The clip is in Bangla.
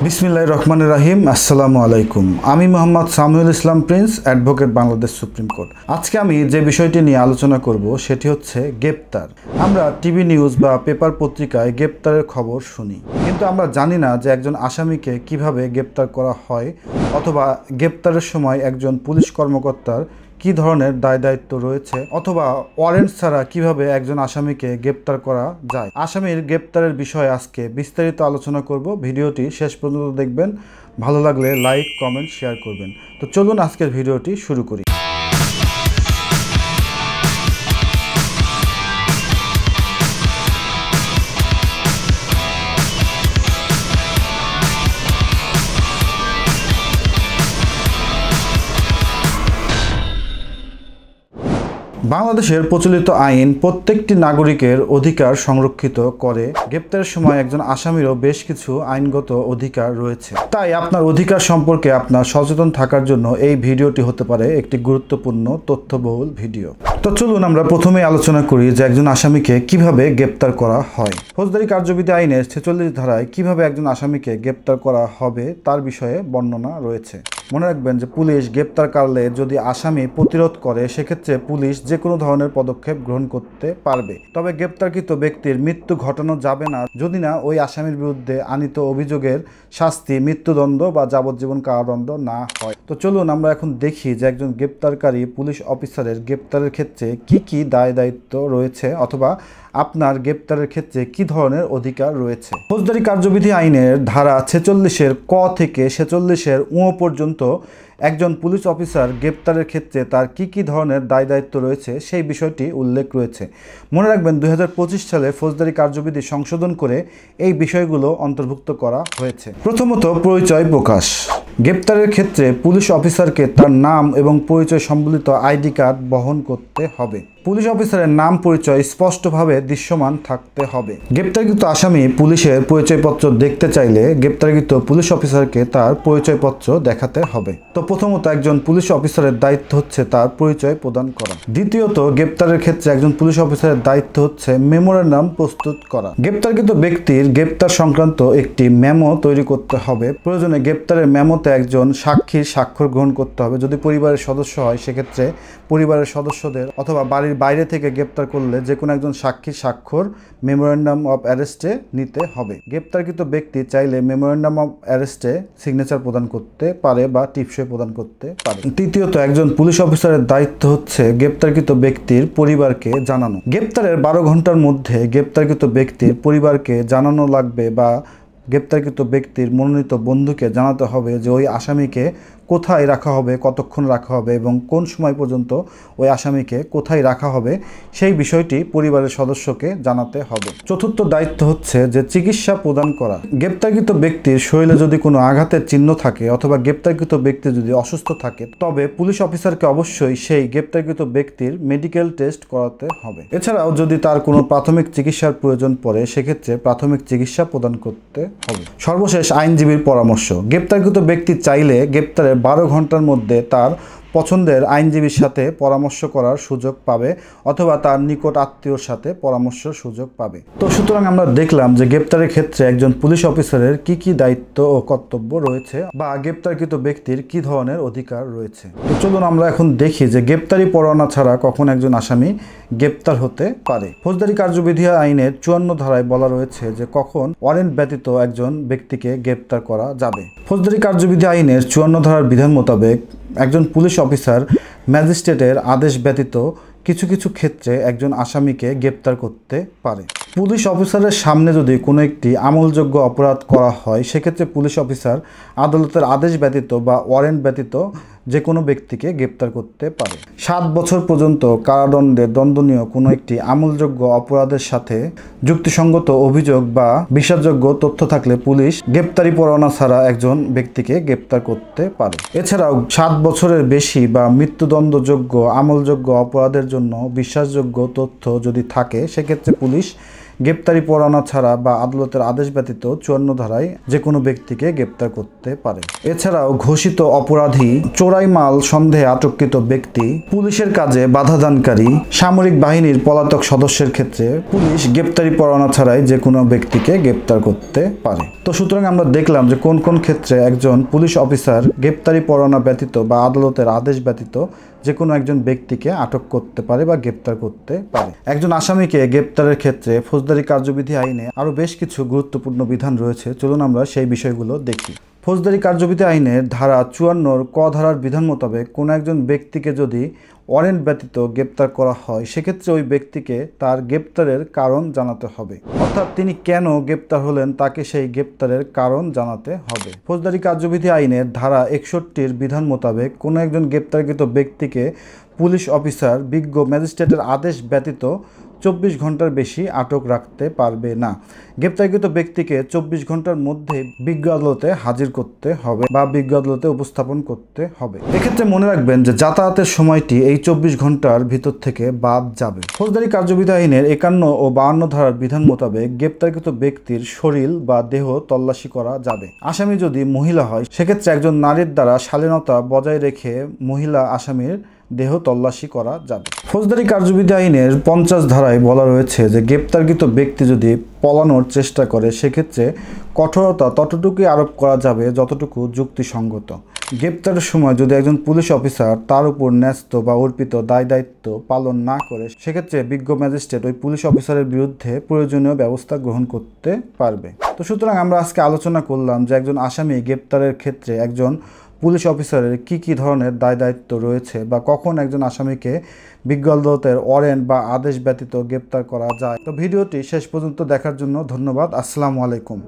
বিসমিল্লাহির রহমানির রহিম। আসসালামু আলাইকুম। আমি Mohammad Samiul Islam Prince, advocate, Bangladesh supreme court. আজকে আমি যে বিষয়টি নিয়ে আলোচনা করব সেটি হচ্ছে গ্রেপ্তার। আমরা টিভি নিউজ বা পেপার পত্রিকায় গ্রেপ্তারের খবর শুনি, কিন্তু আমরা জানি না যে একজন আসামিকে কিভাবে গ্রেপ্তার করা হয়, অথবা গ্রেপ্তারের সময় একজন পুলিশ কর্মকর্তার কি ধরনের দায়-দায়িত্ব রয়েছে, অথবা ওয়ারেন্ট ছাড়া কিভাবে একজন আসামিকে গ্রেপ্তার করা যায়। আসামির গ্রেপ্তারের বিষয়ে আজকে বিস্তারিত আলোচনা করব। ভিডিওটি শেষ পর্যন্ত দেখবেন। ভালো লাগলে লাইক, কমেন্ট, শেয়ার করবেন। তো চলুন আজকের ভিডিওটি শুরু করি। বাংলাদেশের প্রচলিত আইন প্রত্যেকটি নাগরিকের অধিকার সংরক্ষিত করে। গ্রেপ্তারের সময় একজন আসামিরও বেশ কিছু আইনগত অধিকার রয়েছে। তাই আপনার অধিকার সম্পর্কে আপনার সচেতন থাকার জন্য এই ভিডিওটি হতে পারে একটি গুরুত্বপূর্ণ তথ্যবহুল ভিডিও। তো চলুন আমরা প্রথমে আলোচনা করি যে একজন আসামিকে কিভাবে গ্রেপ্তার করা হয়। ফৌজদারি কার্যবিধি আইনের 46 ধারায় কিভাবে একজন আসামিকে গ্রেপ্তার করা হবে তার বিষয়ে বর্ণনা রয়েছে। মনে রাখবেন যে পুলিশ গ্রেপ্তার করলে যদি আসামি প্রতিরোধ করে, সেক্ষেত্রে পুলিশ যে কোনো ধরনের পদক্ষেপ গ্রহণ করতে পারবে। তবে গ্রেপ্তারকৃত ব্যক্তির মৃত্যু ঘটানো যাবে না যদি না ওই আসামির বিরুদ্ধে আনীত অভিযোগের শাস্তি মৃত্যুদণ্ড বা যাবজ্জীবন কারাদণ্ড না হয়। তো চলুন আমরা এখন দেখি যে একজন গ্রেপ্তারকারী পুলিশ অফিসারের গ্রেপ্তারের ক্ষেত্রে কি কি দায় দায়িত্ব রয়েছে, অথবা আপনার গ্রেপ্তারের ক্ষেত্রে কি ধরনের অধিকার রয়েছে। ফৌজদারি কার্যবিধি আইনের ধারা 46-এর ক থেকে 46-এর উ পর্যন্ত একজন পুলিশ অফিসার গ্রেপ্তারের ক্ষেত্রে তার কি কি ধরনের দায় দায়িত্ব রয়েছে সেই বিষয়টি উল্লেখ রয়েছে। মনে রাখবেন 2025 সালে ফৌজদারি কার্যবিধি সংশোধন করে এই বিষয়গুলো অন্তর্ভুক্ত করা হয়েছে। প্রথমত, পরিচয় প্রকাশ। গ্রেপ্তারের ক্ষেত্রে পুলিশ অফিসারকে তার নাম এবং পরিচয় সম্বলিত আইডি কার্ড বহন করতে হবে। পুলিশ অফিসারের নাম পরিচয় স্পষ্টভাবে দৃশ্যমান থাকতে হবে। গ্রেপ্তারকৃত আসামি পুলিশের পরিচয়পত্র দেখতে চাইলে গ্রেপ্তারকৃত পুলিশ অফিসারকে তার পরিচয়পত্র দেখাতে হবে। তো প্রথমত, একজন পুলিশ অফিসারের দায়িত্ব হচ্ছে তার পরিচয় প্রদান করা। দ্বিতীয়ত, গ্রেপ্তারের ক্ষেত্রে একজন পুলিশ অফিসারের দায়িত্ব হচ্ছে মেমোরেন্ডাম প্রস্তুত করা। গ্রেপ্তারকৃত ব্যক্তির গ্রেপ্তার সংক্রান্ত একটি মেমো তৈরি করতে হবে। প্রয়োজনে গ্রেপ্তারের মেমোতে একজন সাক্ষীর স্বাক্ষর গ্রহণ করতে হবে। যদি পরিবারের সদস্য হয়, সেক্ষেত্রে পরিবারের সদস্যদের, অথবা বাড়ির বাইরে থেকে গ্রেপ্তার করলে যে কোনো একজন সাক্ষীর স্বাক্ষর মেমোরেন্ডাম অফ অ্যারেস্টে নিতে হবে। গ্রেপ্তারকৃত ব্যক্তি চাইলে মেমোরেন্ডাম অফ অ্যারেস্টে সিগনেচার প্রদান করতে পারে বা টিপসই প্রদান করতে পারে। তৃতীয়ত, একজন পুলিশ অফিসারের দায়িত্ব হচ্ছে গ্রেপ্তারকৃত ব্যক্তির পরিবারকে জানানো। গ্রেপ্তারের 12 ঘন্টার মধ্যে গ্রেপ্তারকৃত ব্যক্তির পরিবারকে জানানো লাগবে, বা গ্রেপ্তারকৃত ব্যক্তির মনোনীত বন্ধুকে জানাতে হবে যে ওই আসামিকে কোথায় রাখা হবে, কতক্ষণ রাখা হবে এবং কোন সময় পর্যন্ত ওই আসামিকে কোথায় রাখা হবে সেই বিষয়টি পরিবারের সদস্যকে জানাতে হবে। চতুর্থ দায়িত্ব হচ্ছে যে চিকিৎসা প্রদান করা। গ্রেপ্তারকৃত ব্যক্তির শরীরে যদি কোনো আঘাতের চিহ্ন থাকে, অথবা গ্রেপ্তারকৃত ব্যক্তি যদি অসুস্থ থাকে, তবে পুলিশ অফিসারকে অবশ্যই সেই গ্রেপ্তারকৃত ব্যক্তির মেডিকেল টেস্ট করাতে হবে। এছাড়াও যদি তার কোনো প্রাথমিক চিকিৎসার প্রয়োজন পড়ে, সেক্ষেত্রে প্রাথমিক চিকিৎসা প্রদান করতে হবে। সর্বশেষ, আইনজীবীর পরামর্শ। গ্রেপ্তারকৃত ব্যক্তি চাইলে গ্রেপ্তারের 12 ঘন্টার মধ্যে তার পছন্দের আইনজীবীর সাথে পরামর্শ করার সুযোগ পাবে, অথবা তার নিকট আত্মীয়র সাথে পরামর্শের সুযোগ পাবে। তো সুতরাং আমরা দেখলাম যে গ্রেপ্তারের ক্ষেত্রে একজন পুলিশ অফিসারের কি কি দায়িত্ব ও কর্তব্য রয়েছে, বা গ্রেপ্তারকৃত ব্যক্তির কি ধরনের অধিকার রয়েছে। তো চলুন আমরা এখন দেখি যে গ্রেপ্তারি পরোয়ানা ছাড়া কখন একজন আসামি গ্রেপ্তার হতে পারে। ফৌজদারি কার্যবিধি আইনের 54 ধারায় বলা রয়েছে যে কখন ওয়ারেন্ট ব্যতীত একজন ব্যক্তিকে গ্রেপ্তার করা যাবে। ফৌজদারি কার্যবিধি আইনের 54 ধারার বিধান মোতাবেক একজন পুলিশ অফিসার ম্যাজিস্ট্রেটের আদেশ ব্যতীত কিছু কিছু ক্ষেত্রে একজন আসামিকে গ্রেপ্তার করতে পারে। পুলিশ অফিসারের সামনে যদি কোনো একটি আমলযোগ্য অপরাধ করা হয়, সেক্ষেত্রে পুলিশ অফিসার আদালতের আদেশ ব্যতীত বা ওয়ারেন্ট ব্যতীত যে কোনো ব্যক্তিকে গ্রেপ্তার করতে পারে। 7 বছর পর্যন্ত কারাদণ্ডে দণ্ডনীয় কোনো একটি আমলযোগ্য অপরাধের সাথে যুক্তিসঙ্গত অভিযোগ বা বিশ্বাসযোগ্য তথ্য থাকলে পুলিশ গ্রেপ্তারি পরোয়ানা ছাড়া একজন ব্যক্তিকে গ্রেপ্তার করতে পারে। এছাড়াও 7 বছরের বেশি বা মৃত্যুদণ্ডযোগ্য আমলযোগ্য অপরাধের জন্য বিশ্বাসযোগ্য তথ্য যদি থাকে, সেক্ষেত্রে পুলিশ গ্রেপ্তারি পরোয়ানা ছাড়া বা আদালতের আদেশ ব্যতীত 54 ধারায় যে কোনো ব্যক্তিকে গ্রেপ্তার করতে পারে। এছাড়াও ঘোষিত অপরাধী, চোরাই মাল সন্দেহে আটককৃত ব্যক্তি, পুলিশের কাজে বাধাদানকারী, সামরিক বাহিনীর পলাতক সদস্যের ক্ষেত্রে পুলিশ গ্রেপ্তারি পরোয়ানা ছাড়াই যে কোনো ব্যক্তিকে গ্রেপ্তার করতে পারে। তো সুতরাং আমরা দেখলাম যে কোন কোন ক্ষেত্রে একজন পুলিশ অফিসার গ্রেপ্তারি পরোয়ানা ব্যতীত বা আদালতের আদেশ ব্যতীত যে কোনো একজন ব্যক্তিকে আটক করতে পারে বা গ্রেপ্তার করতে পারে। একজন আসামিকে গ্রেপ্তারের ক্ষেত্রে ফৌজদারি কার্যবিধি আইনে আরও বেশ কিছু গুরুত্বপূর্ণ বিধান রয়েছে। চলুন আমরা সেই বিষয়গুলো দেখি। ফৌজদারি কার্যবিধি আইনের ধারা 54 ক ধারার বিধান মোতাবেক কোনো একজন ব্যক্তিকে যদি ওয়ারেন্ট ব্যতীত গ্রেপ্তার করা হয়, সেক্ষেত্রে ওই ব্যক্তিকে তার গ্রেপ্তারের কারণ জানাতে হবে। অর্থাৎ তিনি কেন গ্রেপ্তার হলেন তাকে সেই গ্রেপ্তারের কারণ জানাতে হবে। ফৌজদারি কার্যবিধি আইনের ধারা 61 বিধান মোতাবেক কোনো একজন গ্রেপ্তারকৃত ব্যক্তিকে পুলিশ অফিসার বিজ্ঞ ম্যাজিস্ট্রেটের আদেশ ব্যতীত 24 ঘন্টার বেশি আটক রাখতে পারবে না। গ্রেপ্তারকৃত ব্যক্তিকে 24 ঘন্টার মধ্যে বিজ্ঞ আদালতে হাজির করতে হবে বা বিজ্ঞ আদালতে উপস্থাপন করতে হবে। এক্ষেত্রে মনে রাখবেন যে যাতায়াতের সময়টি এই 24 ঘন্টার ভিতর থেকে বাদ যাবে। ফৌজদারি কার্যবিধি আইনের 51 ও 52 ধারার বিধান মোতাবেক গ্রেপ্তারকৃত ব্যক্তির শরীর বা দেহ তল্লাশি করা যাবে। আসামি যদি মহিলা হয়, সেক্ষেত্রে একজন নারীর দ্বারা শালীনতা বজায় রেখে মহিলা আসামির দেহ তল্লাশি করা যাবে। ফৌজদারি কার্যবিধি আইনের 50 ধারায় বলা রয়েছে যে গ্রেপ্তারকৃত ব্যক্তি যদি পলানোর চেষ্টা করে, সেক্ষেত্রে কঠোরতা ততটুকুই আরোপ করা যাবে যতটুকু যুক্তিসঙ্গত। গ্রেপ্তারের সময় যদি একজন পুলিশ অফিসার তার উপর ন্যস্ত বা অর্পিত দায় দায়িত্ব পালন না করে, সেক্ষেত্রে বিজ্ঞ ম্যাজিস্ট্রেট ওই পুলিশ অফিসারের বিরুদ্ধে প্রয়োজনীয় ব্যবস্থা গ্রহণ করতে পারবে। তো সুতরাং আমরা আজকে আলোচনা করলাম যে একজন আসামি গ্রেপ্তারের ক্ষেত্রে একজন পুলিশ অফিসারের কি ধরনের দায় দায়িত্ব রয়েছে বা কখন একজন আসামিকে বিজ্ঞ আদালতের ওয়ারেন্ট বা আদেশ ব্যতীত গ্রেপ্তার করা যায়। তো ভিডিওটি শেষ পর্যন্ত দেখার জন্য ধন্যবাদ। আসসালামু আলাইকুম।